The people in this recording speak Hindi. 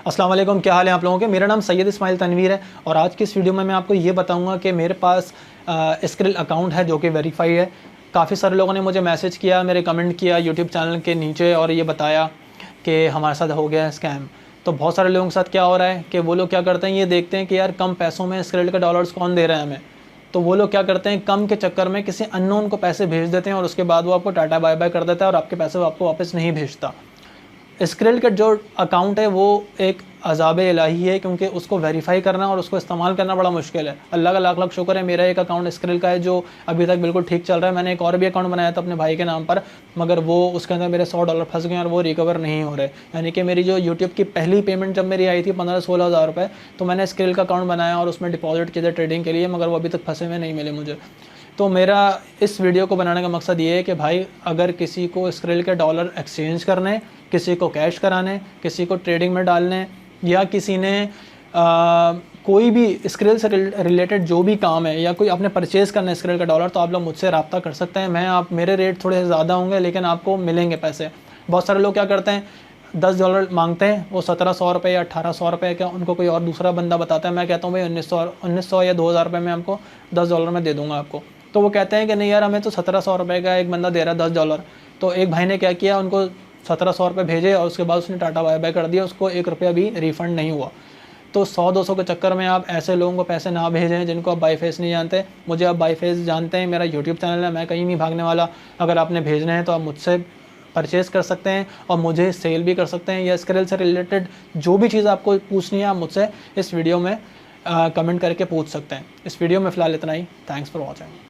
अस्सलाम वालेकुम, क्या हाल है आप लोगों के। मेरा नाम सैयद इस्माइल तनवीर है और आज की इस वीडियो में मैं आपको ये बताऊंगा कि मेरे पास स्क्रिल अकाउंट है जो कि वेरीफाई है। काफ़ी सारे लोगों ने मुझे मैसेज किया, मेरे कमेंट किया यूट्यूब चैनल के नीचे और ये बताया कि हमारे साथ हो गया है स्कैम। तो बहुत सारे लोगों के साथ क्या हो रहा है कि वो लोग क्या करते हैं, ये देखते हैं कि यार कम पैसों में स्क्रिल के डॉलर्स कौन दे रहा है हमें, तो वो लोग क्या करते हैं, कम के चक्कर में किसी अननोन को पैसे भेज देते हैं और उसके बाद वो आपको टाटा बाय बाय कर देता है और आपके पैसे वो आपको वापस नहीं भेजता। स्क्रिल का जो अकाउंट है वो एक अज़ाब इलाही है, क्योंकि उसको वेरीफाई करना और उसको इस्तेमाल करना बड़ा मुश्किल है। अल्लाह का लाख लाख शुक्र है, मेरा एक अकाउंट स्क्रिल का है जो अभी तक बिल्कुल ठीक चल रहा है। मैंने एक और भी अकाउंट बनाया था अपने भाई के नाम पर, मगर वो उसके अंदर मेरे $100 फंस गए और वो रिकवर नहीं हो रहे। यानी कि मेरी जो यूट्यूब की पहली पेमेंट जब मेरी आई थी 15-16 हज़ार रुपये, तो मैंने स्क्रिल का अकाउंट बनाया और उसमें डिपॉजिट किए थे ट्रेडिंग के लिए, मगर वो अभी तक फंसे हुए नहीं मिले मुझे। तो मेरा इस वीडियो को बनाने का मकसद ये है कि भाई अगर किसी को स्क्रिल के डॉलर एक्सचेंज करने, किसी को कैश कराने, किसी को ट्रेडिंग में डालने, या किसी ने कोई भी स्क्रिल से रिलेटेड जो भी काम है, या कोई आपने परचेज़ करना है स्क्रिल का डॉलर, तो आप लोग मुझसे रब्ता कर सकते हैं। मेरे रेट थोड़े ज़्यादा होंगे लेकिन आपको मिलेंगे पैसे। बहुत सारे लोग क्या करते हैं, $10 मांगते हैं, वो 1700 रुपये या 1800 रुपये का उनको कोई और दूसरा बंदा बताता है। मैं कहता हूँ भाई 1900 या 2000 रुपये में आपको $10 में दे दूँगा आपको। तो वो कहते हैं कि नहीं यार, हमें तो 1700 रुपये का एक बंदा दे रहा है $10। तो एक भाई ने क्या किया, उनको 1700 रुपये भेजे और उसके बाद उसने टाटा बाय बाय कर दिया, उसको ₹1 भी रिफ़ंड नहीं हुआ। तो 100-200 के चक्कर में आप ऐसे लोगों को पैसे ना भेजें जिनको आप बाई फेस नहीं जानते। मुझे आप बाई फेस जानते हैं, मेरा यूट्यूब चैनल है, मैं कहीं नहीं भागने वाला। अगर आपने भेजने हैं तो आप मुझसे परचेज़ कर सकते हैं और मुझे सेल भी कर सकते हैं, या स्क्रिल से रिलेटेड जो भी चीज़ आपको पूछनी है आप मुझसे इस वीडियो में कमेंट करके पूछ सकते हैं। इस वीडियो में फ़िलहाल इतना ही। Thanks for watching.